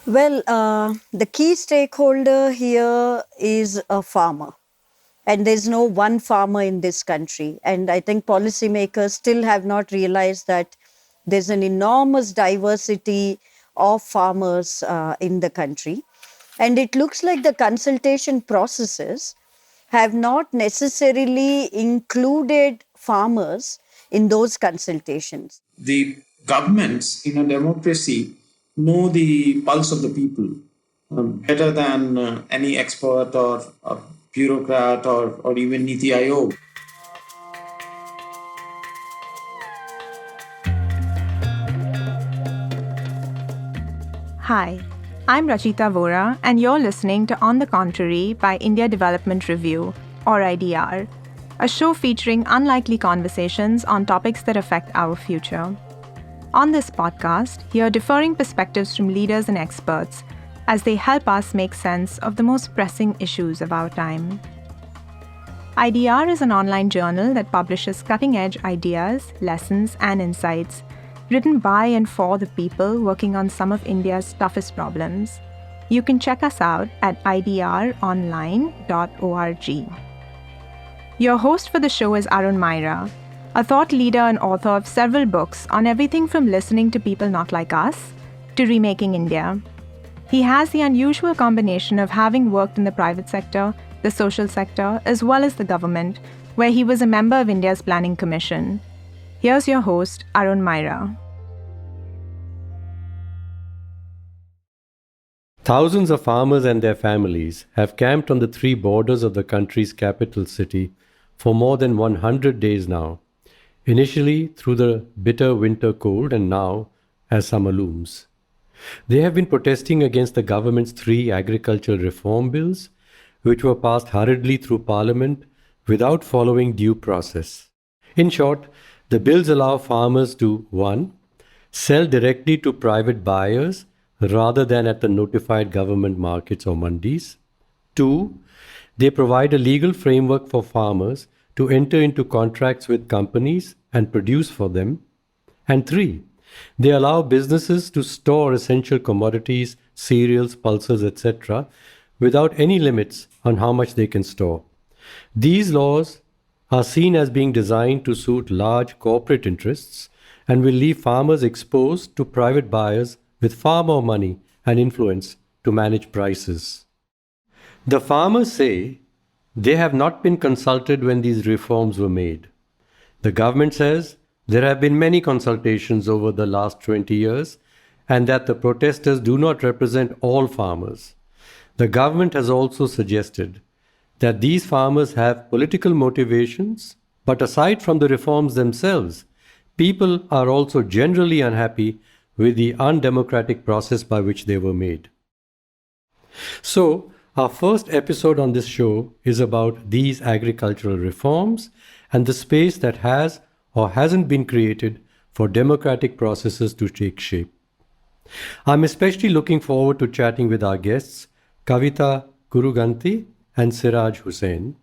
The key stakeholder here is a farmer. And there's no one farmer in this country. And I think policymakers still have not realized that there's an enormous diversity of farmers in the country. And it looks like the consultation processes have not necessarily included farmers in those consultations. The governments in a democracy know the pulse of the people better than any expert or bureaucrat or even Niti Aayog. Hi, I'm Rachita Vora, and you're listening to On the Contrary by India Development Review, or IDR, a show featuring unlikely conversations on topics that affect our future. On this podcast, hear differing perspectives from leaders and experts as they help us make sense of the most pressing issues of our time. IDR is an online journal that publishes cutting-edge ideas, lessons, and insights written by and for the people working on some of India's toughest problems. You can check us out at idronline.org. Your host for the show is Arun Myra, a thought leader and author of several books on everything from listening to people not like us to remaking India. He has the unusual combination of having worked in the private sector, the social sector, as well as the government, where he was a member of India's Planning Commission. Here's your host, Arun Myra. Thousands of farmers and their families have camped on the three borders of the country's capital city for more than 100 days now, initially through the bitter winter cold and now as summer looms. They have been protesting against the government's three agricultural reform bills, which were passed hurriedly through Parliament without following due process. In short, the bills allow farmers to 1. Sell directly to private buyers rather than at the notified government markets or mandis. 2. They provide a legal framework for farmers to enter into contracts with companies and produce for them. And 3. They allow businesses to store essential commodities, cereals, pulses, etc., without any limits on how much they can store. These laws are seen as being designed to suit large corporate interests and will leave farmers exposed to private buyers with far more money and influence to manage prices. The farmers say they have not been consulted when these reforms were made. The government says there have been many consultations over the last 20 years and that the protesters do not represent all farmers. The government has also suggested that these farmers have political motivations, but aside from the reforms themselves, people are also generally unhappy with the undemocratic process by which they were made. So, our first episode on this show is about these agricultural reforms and the space that has or hasn't been created for democratic processes to take shape. I'm especially looking forward to chatting with our guests, Kavitha Kuruganthi and Siraj Hussain.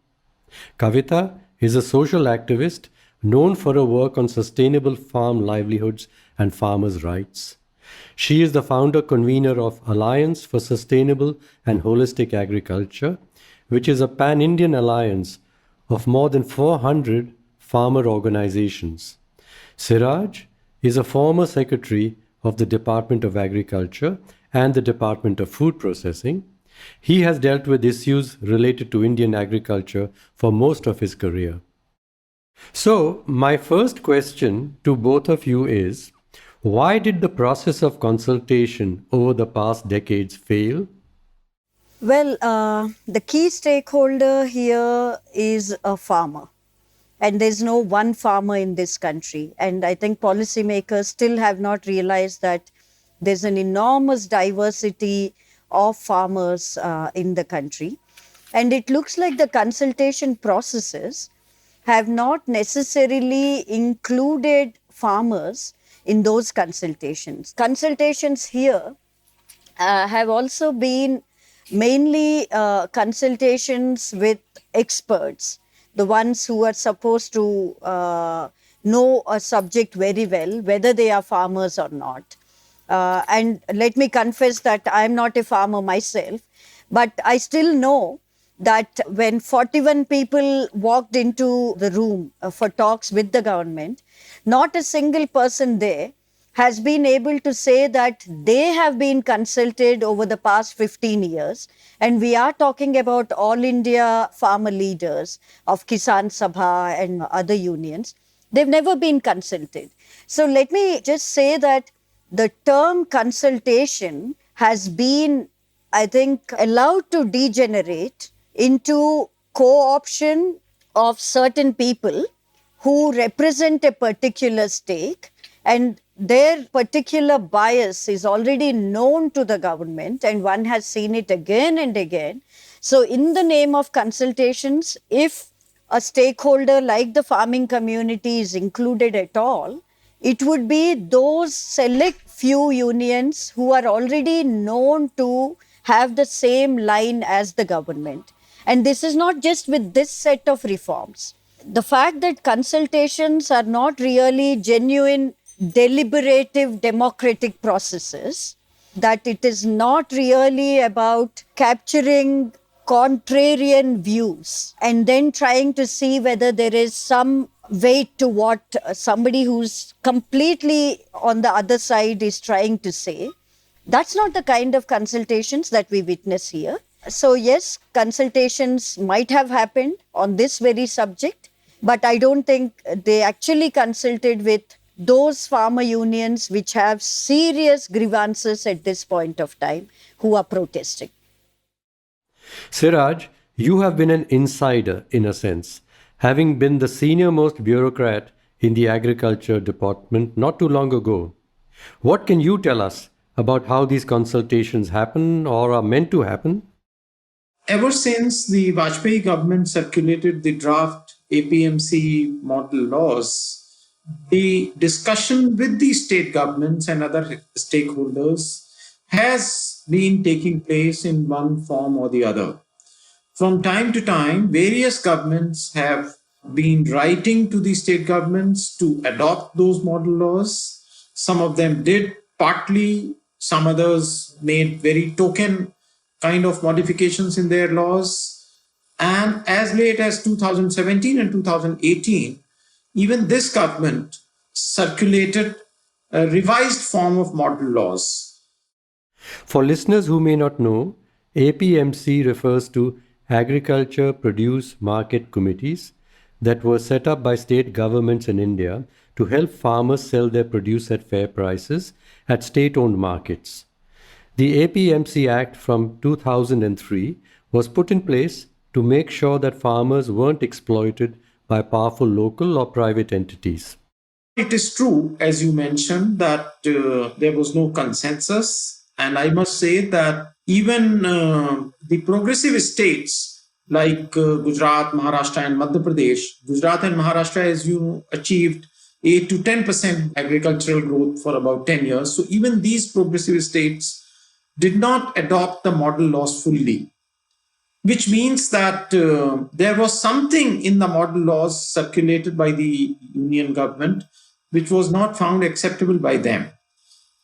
Kavitha is a social activist known for her work on sustainable farm livelihoods and farmers' rights. She is the founder-convener of Alliance for Sustainable and Holistic Agriculture, which is a pan-Indian alliance of more than 400 farmer organizations. Siraj is a former secretary of the Department of Agriculture and the Department of Food Processing. He has dealt with issues related to Indian agriculture for most of his career. So, my first question to both of you is, why did the process of consultation over the past decades fail? The key stakeholder here is a farmer. And there's no one farmer in this country. And I think policymakers still have not realized that there's an enormous diversity of farmers in the country. And it looks like the consultation processes have not necessarily included farmers in those consultations. Consultations here have also been mainly consultations with experts, the ones who are supposed to know a subject very well, whether they are farmers or not. And let me confess that I'm not a farmer myself, but I still know that when 41 people walked into the room for talks with the government, not a single person there has been able to say that they have been consulted over the past 15 years. And we are talking about all India farmer leaders of Kisan Sabha and other unions. They've never been consulted. So let me just say that the term consultation has been, I think, allowed to degenerate into co-option of certain people who represent a particular stake, and their particular bias is already known to the government, and one has seen it again and again. So in the name of consultations, if a stakeholder like the farming community is included at all, it would be those select few unions who are already known to have the same line as the government. And this is not just with this set of reforms. The fact that consultations are not really genuine, deliberative, democratic processes, that it is not really about capturing contrarian views and then trying to see whether there is some weight to what somebody who's completely on the other side is trying to say. That's not the kind of consultations that we witness here. So yes, consultations might have happened on this very subject, but I don't think they actually consulted with those farmer unions which have serious grievances at this point of time who are protesting. Siraj, you have been an insider in a sense, having been the senior most bureaucrat in the Agriculture Department not too long ago. What can you tell us about how these consultations happen or are meant to happen? Ever since the Vajpayee government circulated the draft APMC model laws, the discussion with the state governments and other stakeholders has been taking place in one form or the other. From time to time, various governments have been writing to the state governments to adopt those model laws. Some of them did partly, some others made very token kind of modifications in their laws. And as late as 2017 and 2018, even this government circulated a revised form of model laws. For listeners who may not know, APMC refers to Agriculture Produce Market Committees that were set up by state governments in India to help farmers sell their produce at fair prices at state-owned markets. The APMC Act from 2003 was put in place to make sure that farmers weren't exploited by powerful local or private entities. It is true, as you mentioned, that there was no consensus. And I must say that even the progressive states like Gujarat, Maharashtra, and Madhya Pradesh, Gujarat and Maharashtra, as you achieved 8 to 10% agricultural growth for about 10 years. So even these progressive states did not adopt the model laws fully, which means that there was something in the model laws circulated by the union government which was not found acceptable by them.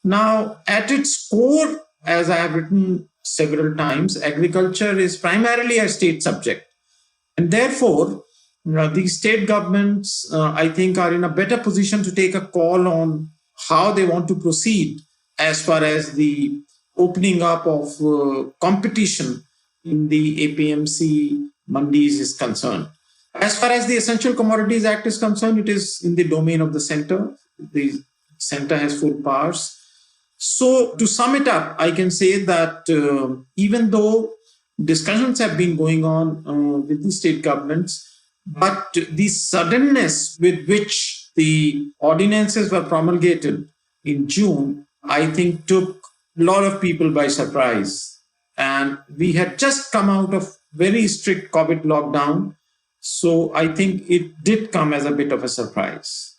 Now, at its core, as I have written several times, agriculture is primarily a state subject. And therefore, the state governments, I think, are in a better position to take a call on how they want to proceed as far as the opening up of competition in the APMC mandis is concerned. As far as the Essential Commodities Act is concerned, it is in the domain of the center. The center has full powers. So to sum it up, I can say that even though discussions have been going on with the state governments, but the suddenness with which the ordinances were promulgated in June, I think took a lot of people by surprise. And we had just come out of very strict COVID lockdown. So I think it did come as a bit of a surprise.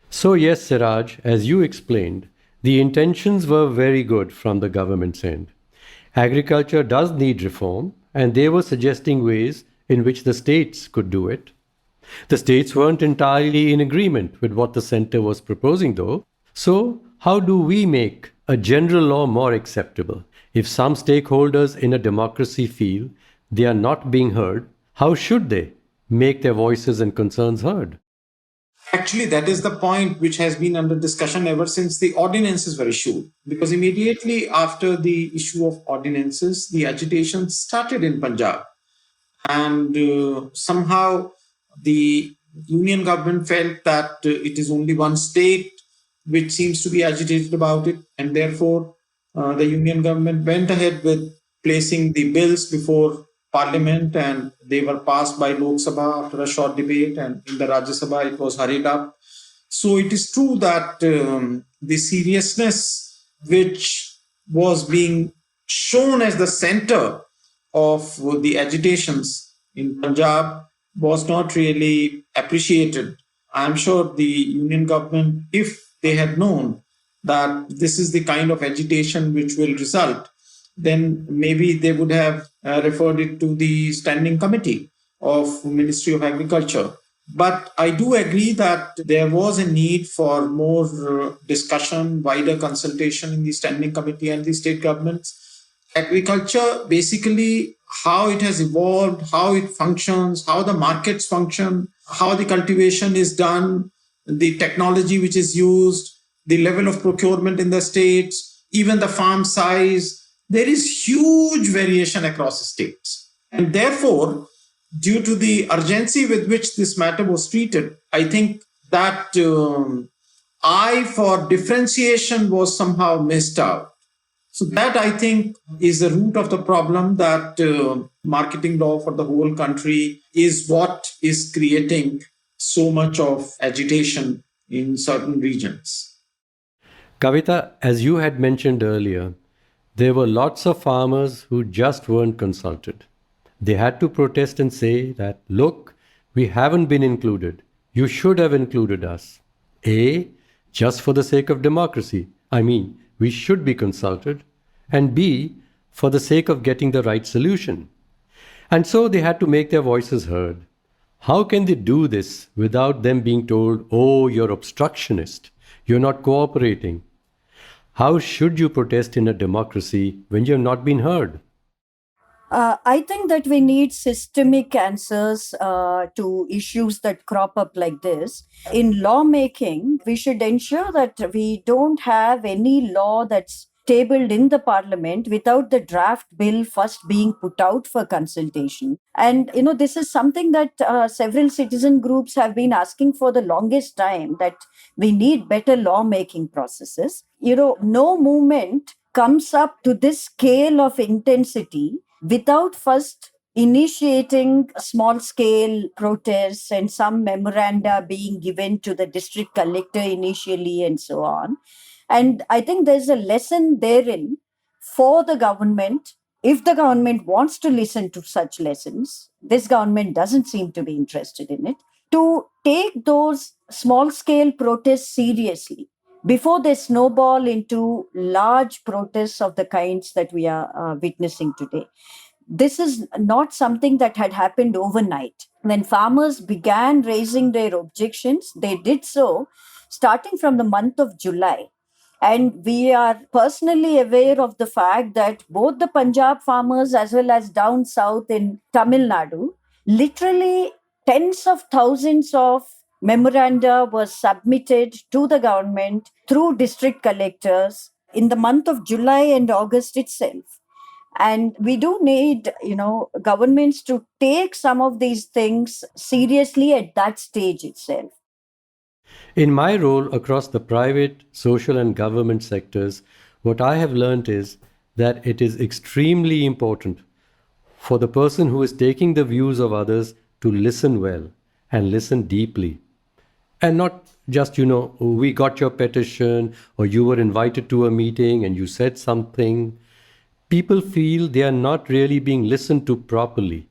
So yes, Siraj, as you explained, the intentions were very good from the government's end. Agriculture does need reform, and they were suggesting ways in which the states could do it. The states weren't entirely in agreement with what the center was proposing, though. So how do we make a general law more acceptable? If some stakeholders in a democracy feel they are not being heard, how should they make their voices and concerns heard? Actually, that is the point which has been under discussion ever since the ordinances were issued. Because immediately after the issue of ordinances, the agitation started in Punjab. And somehow the union government felt that it is only one state which seems to be agitated about it. And therefore, the union government went ahead with placing the bills before Parliament, and they were passed by Lok Sabha after a short debate, and in the Rajya Sabha it was hurried up. So it is true that the seriousness which was being shown as the center of the agitations in Punjab was not really appreciated. I'm sure the union government, if they had known that this is the kind of agitation which will result, then maybe they would have referred it to the standing committee of Ministry of Agriculture. But I do agree that there was a need for more discussion, wider consultation in the standing committee and the state governments. Agriculture, basically, how it has evolved, how it functions, how the markets function, how the cultivation is done, the technology which is used, the level of procurement in the states, even the farm size, there is huge variation across states. And therefore, due to the urgency with which this matter was treated, I think that eye for differentiation was somehow missed out. So that, I think, is the root of the problem, that marketing law for the whole country is what is creating so much of agitation in certain regions. Kavitha, as you had mentioned earlier, there were lots of farmers who just weren't consulted. They had to protest and say that, look, we haven't been included. You should have included us. A, just for the sake of democracy. I mean, we should be consulted. And B, for the sake of getting the right solution. And so they had to make their voices heard. How can they do this without them being told, oh, you're obstructionist, you're not cooperating? How should you protest in a democracy when you have not been heard? I think that we need systemic answers to issues that crop up like this. In lawmaking, we should ensure that we don't have any law that's tabled in the parliament without the draft bill first being put out for consultation. And, this is something that several citizen groups have been asking for the longest time, that we need better lawmaking processes. No movement comes up to this scale of intensity without first initiating small scale protests and some memoranda being given to the district collector initially and so on. And I think there's a lesson therein for the government. If the government wants to listen to such lessons, this government doesn't seem to be interested in it, to take those small scale protests seriously before they snowball into large protests of the kinds that we are witnessing today. This is not something that had happened overnight. When farmers began raising their objections, they did so starting from the month of July. And we are personally aware of the fact that both the Punjab farmers as well as down south in Tamil Nadu, literally tens of thousands of memoranda were submitted to the government through district collectors in the month of July and August itself. And we do need, governments to take some of these things seriously at that stage itself. In my role across the private, social, and government sectors, what I have learned is that it is extremely important for the person who is taking the views of others to listen well and listen deeply. And not just, we got your petition or you were invited to a meeting and you said something. People feel they are not really being listened to properly,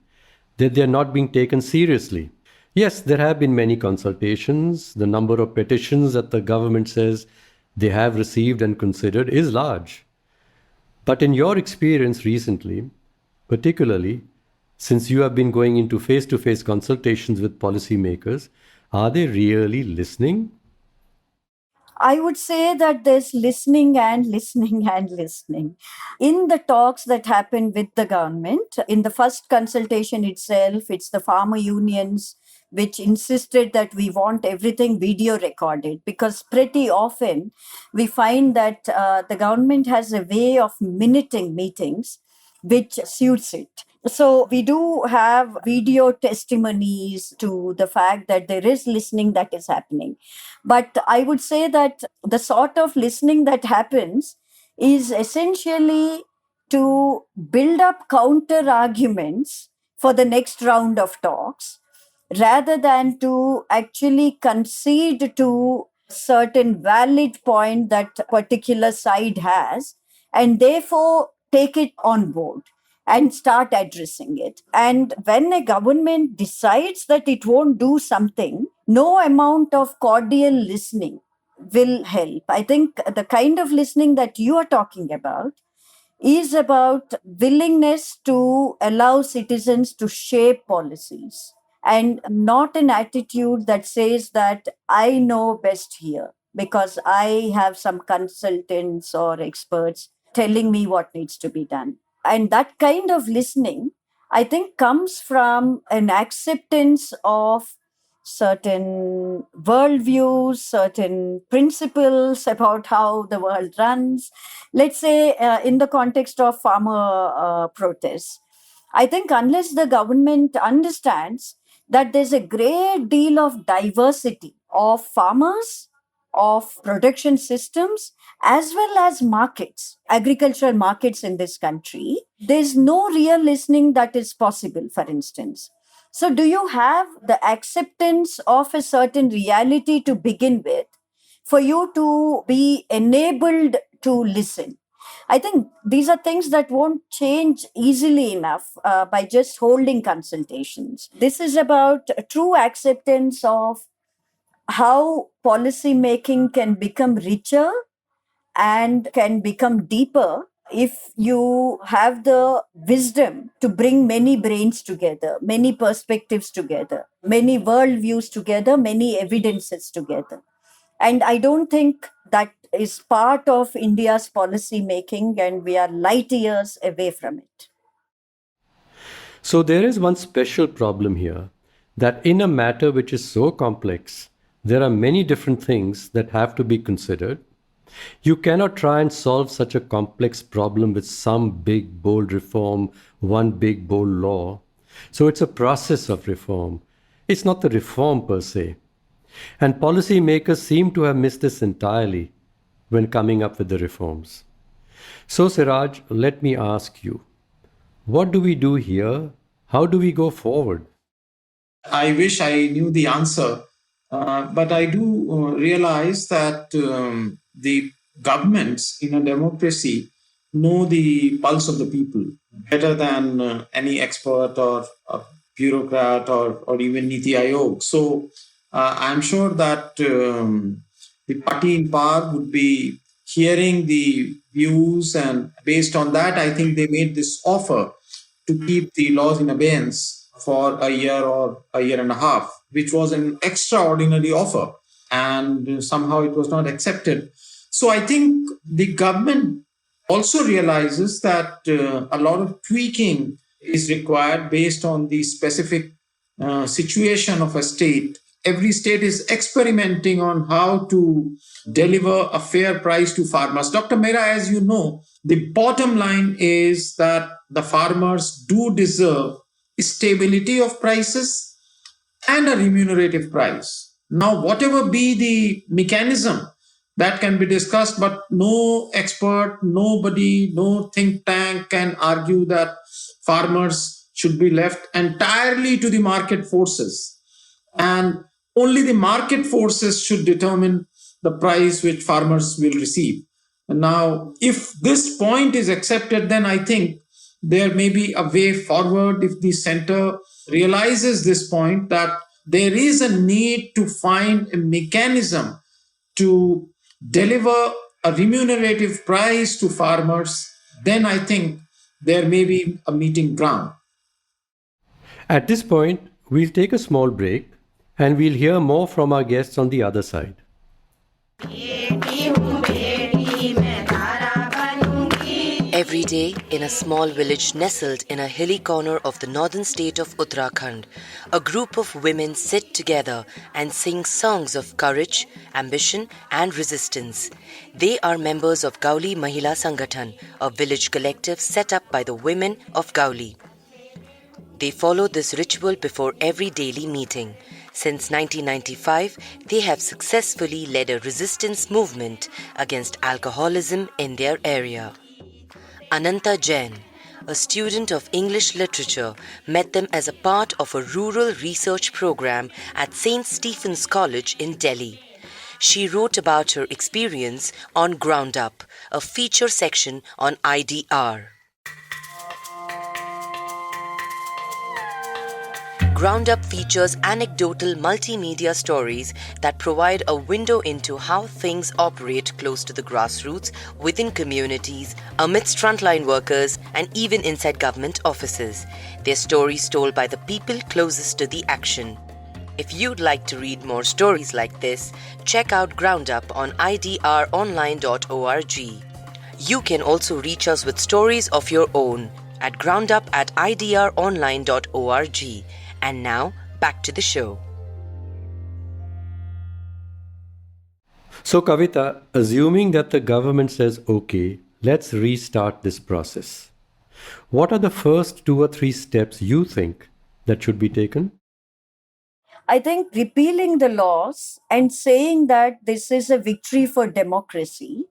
that they are not being taken seriously. Yes, there have been many consultations. The number of petitions that the government says they have received and considered is large. But in your experience recently, particularly since you have been going into face-to-face consultations with policymakers, are they really listening? I would say that there's listening and listening and listening. In the talks that happen with the government, in the first consultation itself, it's the farmer unions which insisted that we want everything video recorded, because pretty often we find that the government has a way of minuting meetings which suits it. So we do have video testimonies to the fact that there is listening that is happening. But I would say that the sort of listening that happens is essentially to build up counter arguments for the next round of talks, rather than to actually concede to certain valid point that particular side has, and therefore take it on board and start addressing it. And when a government decides that it won't do something, no amount of cordial listening will help. I think the kind of listening that you are talking about is about willingness to allow citizens to shape policies, and not an attitude that says that I know best here because I have some consultants or experts telling me what needs to be done. And that kind of listening, I think, comes from an acceptance of certain worldviews, certain principles about how the world runs. Let's say, in the context of farmer protests, I think unless the government understands that there's a great deal of diversity of farmers, of production systems, as well as markets, agricultural markets in this country, there's no real listening that is possible, for instance. So, do you have the acceptance of a certain reality to begin with for you to be enabled to listen? I think these are things that won't change easily enough by just holding consultations. This is about true acceptance of how policy making can become richer and can become deeper if you have the wisdom to bring many brains together, many perspectives together, many worldviews together, many evidences together. And I don't think that is part of India's policy making, and we are light years away from it. So there is one special problem here, that in a matter which is so complex, there are many different things that have to be considered. You cannot try and solve such a complex problem with some big, bold reform, one big, bold law. So it's a process of reform. It's not the reform per se. And policymakers seem to have missed this entirely when coming up with the reforms. So, Siraj, let me ask you, what do we do here? How do we go forward? I wish I knew the answer, but I do realize that the governments in a democracy know the pulse of the people better than any expert or a bureaucrat or even Niti Ayog. So I'm sure that the party in power would be hearing the views, and based on that, I think they made this offer to keep the laws in abeyance for a year or a year and a half, which was an extraordinary offer. And somehow it was not accepted. So I think the government also realizes that a lot of tweaking is required based on the specific situation of a state. Every state is experimenting on how to deliver a fair price to farmers. Dr. Mehra, as you know, the bottom line is that the farmers do deserve stability of prices and a remunerative price. Now, whatever be the mechanism, that can be discussed, but no expert, nobody, no think tank can argue that farmers should be left entirely to the market forces. And only the market forces should determine the price which farmers will receive. And now, if this point is accepted, then I think there may be a way forward if the center realizes this point, that there is a need to find a mechanism to deliver a remunerative price to farmers. Then I think there may be a meeting ground. At this point, we'll take a small break and we'll hear more from our guests on the other side. Every day, in a small village nestled in a hilly corner of the northern state of Uttarakhand, a group of women sit together and sing songs of courage, ambition, and resistance. They are members of Gauli Mahila Sangathan, a village collective set up by the women of Gauli. They follow this ritual before every daily meeting. Since 1995, they have successfully led a resistance movement against alcoholism in their area. Ananta Jain, a student of English literature, met them as a part of a rural research program at St. Stephen's College in Delhi. She wrote about her experience on Ground Up, a feature section on IDR. Ground Up features anecdotal multimedia stories that provide a window into how things operate close to the grassroots, within communities, amidst frontline workers, and even inside government offices. Their stories told by the people closest to the action. If you'd like to read more stories like this, check out Ground Up on idronline.org. You can also reach us with stories of your own at groundup@idronline.org. And now, back to the show. So, Kavitha, assuming that the government says, okay, let's restart this process, what are the first 2 or 3 steps you think that should be taken? I think repealing the laws and saying that this is a victory for democracy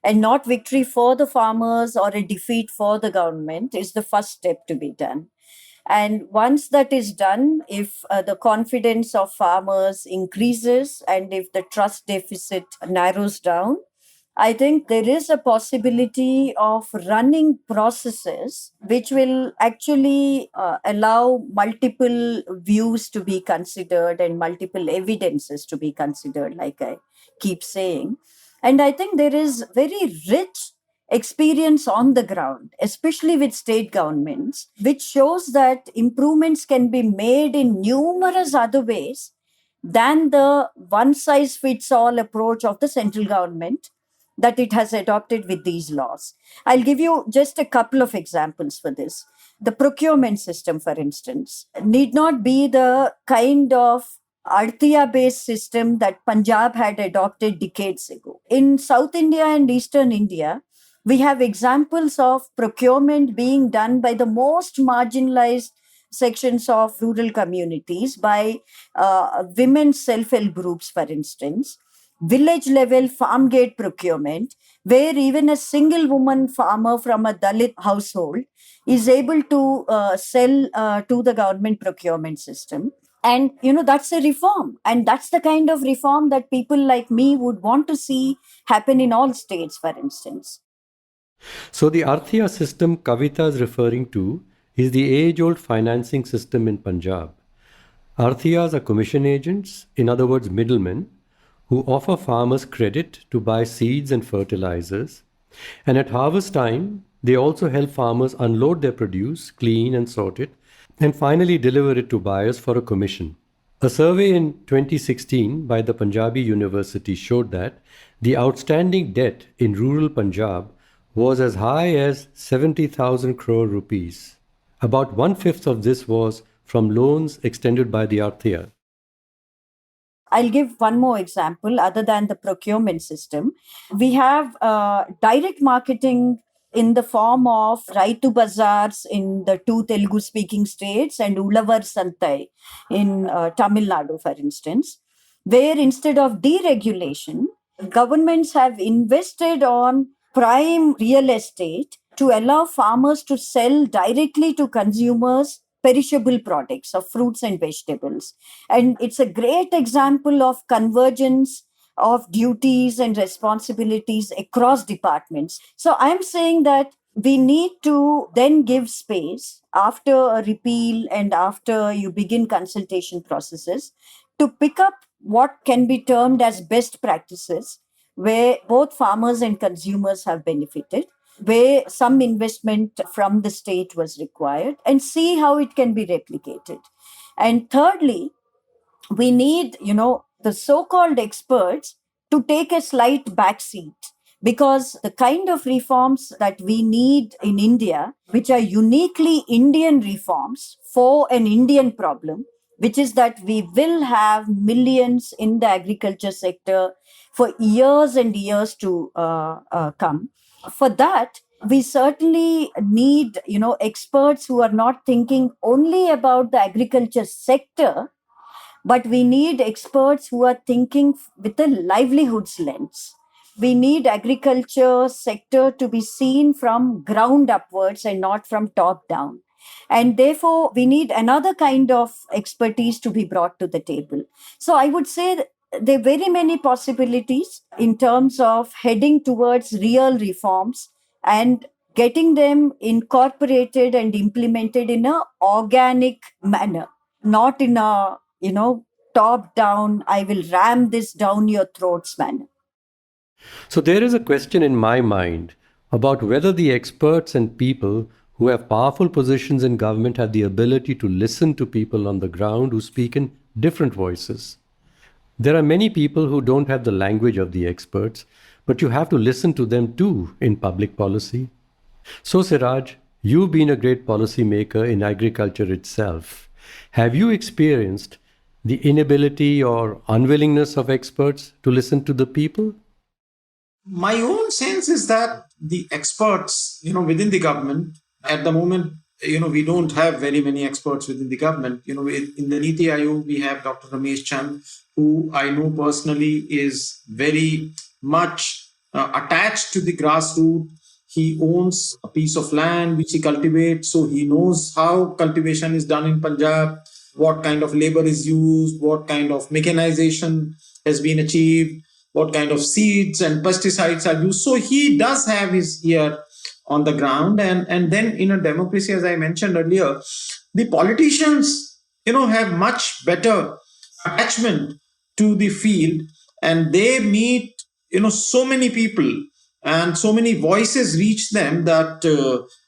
and not victory for the farmers or a defeat for the government is the first step to be done. And once that is done, if the confidence of farmers increases and if the trust deficit narrows down, I think there is a possibility of running processes which will actually allow multiple views to be considered and multiple evidences to be considered, like I keep saying. And I think there is very rich experience on the ground, especially with state governments, which shows that improvements can be made in numerous other ways than the one size fits all approach of the central government that it has adopted with these laws. I'll give you just a couple of examples for this. The procurement system, for instance, need not be the kind of Artiya based system that Punjab had adopted decades ago. In South India and Eastern India, we have examples of procurement being done by the most marginalized sections of rural communities, by women's self-help groups, for instance, village level farm gate procurement, where even a single woman farmer from a Dalit household is able to sell to the government procurement system. And, that's a reform. And that's the kind of reform that people like me would want to see happen in all states, for instance. So, the Arthiya system Kavitha is referring to is the age-old financing system in Punjab. Arthiyas are commission agents, in other words, middlemen, who offer farmers credit to buy seeds and fertilizers. And at harvest time, they also help farmers unload their produce, clean and sort it, and finally deliver it to buyers for a commission. A survey in 2016 by the Punjabi University showed that the outstanding debt in rural Punjab was as high as 70,000 crore rupees. About 1/5 of this was from loans extended by the Arthiya. I'll give one more example other than the procurement system. We have direct marketing in the form of Raitu Bazaars in the 2 Telugu speaking states and Ulavar Santai in Tamil Nadu, for instance, where instead of deregulation, governments have invested on prime real estate to allow farmers to sell directly to consumers perishable products of fruits and vegetables. And it's a great example of convergence of duties and responsibilities across departments. So I'm saying that we need to then give space after a repeal and after you begin consultation processes to pick up what can be termed as best practices, where both farmers and consumers have benefited, where some investment from the state was required, and see how it can be replicated. And thirdly, we need, the so-called experts to take a slight backseat, because the kind of reforms that we need in India, which are uniquely Indian reforms for an Indian problem, which is that we will have millions in the agriculture sector for years and years to come. For that, we certainly need, experts who are not thinking only about the agriculture sector, but we need experts who are thinking with a livelihoods lens. We need agriculture sector to be seen from ground upwards and not from top down. And therefore, we need another kind of expertise to be brought to the table. So I would say that there are very many possibilities in terms of heading towards real reforms and getting them incorporated and implemented in a organic manner, not in a, top down, I will ram this down your throats manner. So there is a question in my mind about whether the experts and people who have powerful positions in government have the ability to listen to people on the ground who speak in different voices. There are many people who don't have the language of the experts, but you have to listen to them too in public policy. So Siraj, you've been a great policy maker in agriculture itself. Have you experienced the inability or unwillingness of experts to listen to the people? My own sense is that the experts, within the government at the moment, we don't have very many experts within the government. In the Niti Aayog, we have Dr. Ramesh Chand, who I know personally is very much attached to the grassroots. He owns a piece of land which he cultivates, so he knows how cultivation is done in Punjab, what kind of labor is used, what kind of mechanization has been achieved, what kind of seeds and pesticides are used. So he does have his ear on the ground. And then in a democracy, as I mentioned earlier, the politicians, have much better attachment to the field, and they meet, so many people, and so many voices reach them that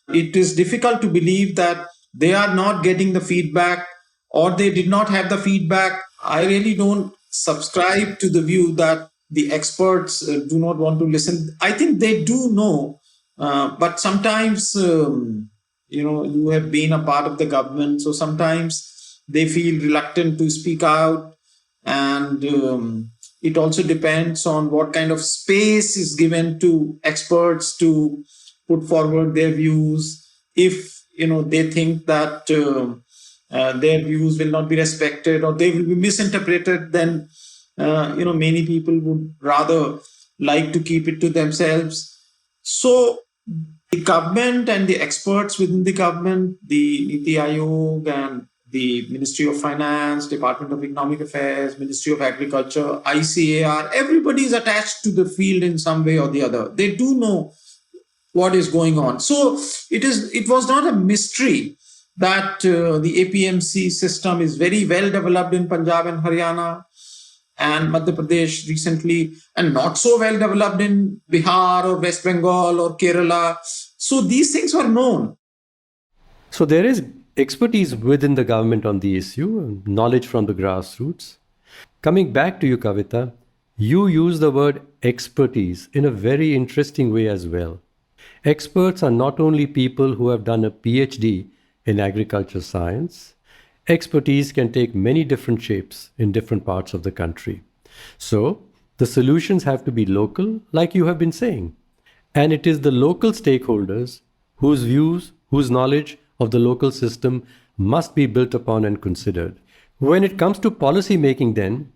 it is difficult to believe that they are not getting the feedback or they did not have the feedback. I really don't subscribe to the view that the experts do not want to listen. I think they do know, but sometimes, you have been a part of the government, so sometimes they feel reluctant to speak out. And it also depends on what kind of space is given to experts to put forward their views. If, they think that their views will not be respected or they will be misinterpreted, then many people would rather like to keep it to themselves. So the government and the experts within the government, the Niti Aayog and the Ministry of Finance, Department of Economic Affairs, Ministry of Agriculture, ICAR, everybody is attached to the field in some way or the other. They do know what is going on. So it was not a mystery that the APMC system is very well developed in Punjab and Haryana and Madhya Pradesh recently, and not so well developed in Bihar or West Bengal or Kerala. So these things were known. So there is expertise within the government on the issue, knowledge from the grassroots. Coming back to you, Kavitha, you use the word expertise in a very interesting way as well. Experts are not only people who have done a PhD in agriculture science. Expertise can take many different shapes in different parts of the country. So, the solutions have to be local, like you have been saying. And it is the local stakeholders whose views, whose knowledge of the local system must be built upon and considered. When it comes to policy making, then,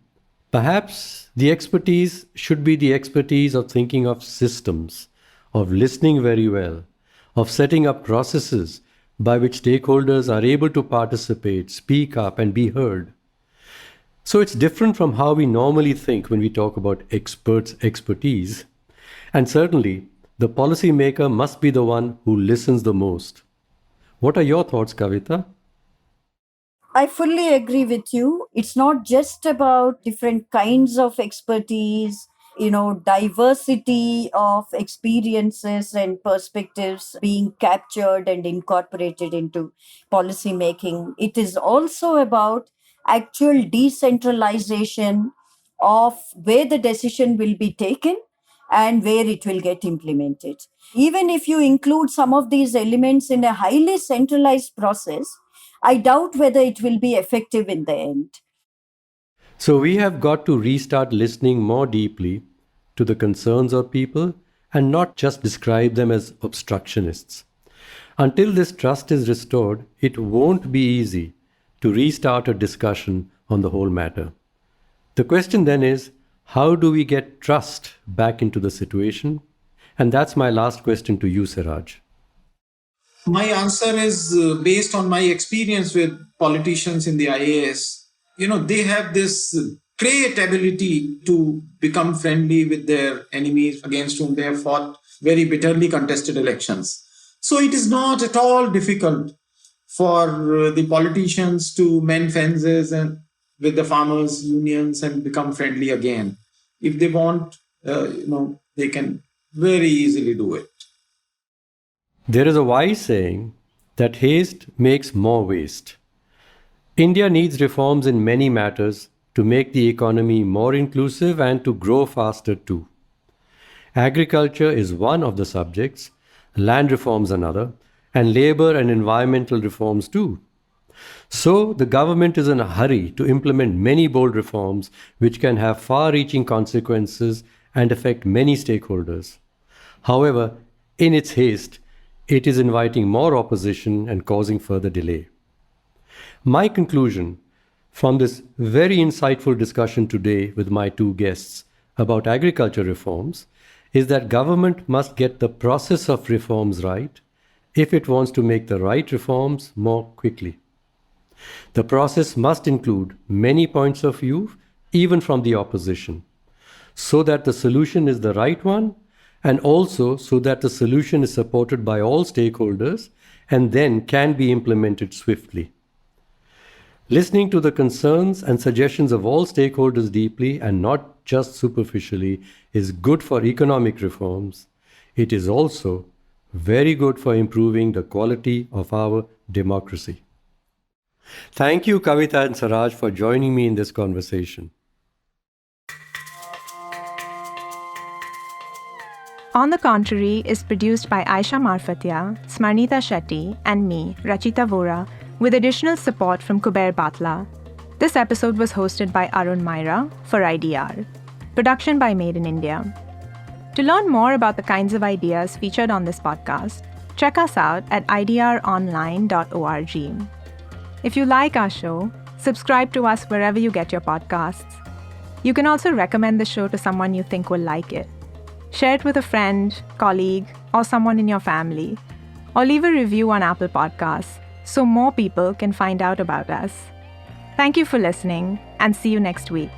perhaps the expertise should be the expertise of thinking of systems, of listening very well, of setting up processes by which stakeholders are able to participate, speak up, and be heard. So it's different from how we normally think when we talk about experts' expertise. And certainly, the policymaker must be the one who listens the most. What are your thoughts, Kavitha? I fully agree with you. It's not just about different kinds of expertise, diversity of experiences and perspectives being captured and incorporated into policy making. It is also about actual decentralization of where the decision will be taken and where it will get implemented. Even if you include some of these elements in a highly centralized process, I doubt whether it will be effective in the end. So we have got to restart listening more deeply to the concerns of people and not just describe them as obstructionists. Until this trust is restored, it won't be easy to restart a discussion on the whole matter. The question then is, how do we get trust back into the situation? And that's my last question to you, Siraj. My answer is based on my experience with politicians in the IAS. They have this great ability to become friendly with their enemies against whom they have fought very bitterly contested elections. So it is not at all difficult for the politicians to mend fences and with the farmers' unions and become friendly again. If they want, they can very easily do it. There is a wise saying that haste makes more waste. India needs reforms in many matters to make the economy more inclusive and to grow faster too. Agriculture is one of the subjects, land reforms another, and labor and environmental reforms too. So the government is in a hurry to implement many bold reforms which can have far-reaching consequences and affect many stakeholders. However, in its haste, it is inviting more opposition and causing further delay. My conclusion from this very insightful discussion today with my two guests about agriculture reforms is that government must get the process of reforms right if it wants to make the right reforms more quickly. The process must include many points of view, even from the opposition, so that the solution is the right one, and also so that the solution is supported by all stakeholders and then can be implemented swiftly. Listening to the concerns and suggestions of all stakeholders deeply and not just superficially is good for economic reforms. It is also very good for improving the quality of our democracy. Thank you, Kavitha and Siraj, for joining me in this conversation. On the Contrary is produced by Aisha Marfatia, Smarnita Shetty, and me, Rachita Vora, with additional support from Kuber Batla. This episode was hosted by Arun Myra for IDR. Production by Maed in India. To learn more about the kinds of ideas featured on this podcast, check us out at idronline.org. If you like our show, subscribe to us wherever you get your podcasts. You can also recommend the show to someone you think will like it. Share it with a friend, colleague, or someone in your family. Or leave a review on Apple Podcasts so more people can find out about us. Thank you for listening, and see you next week.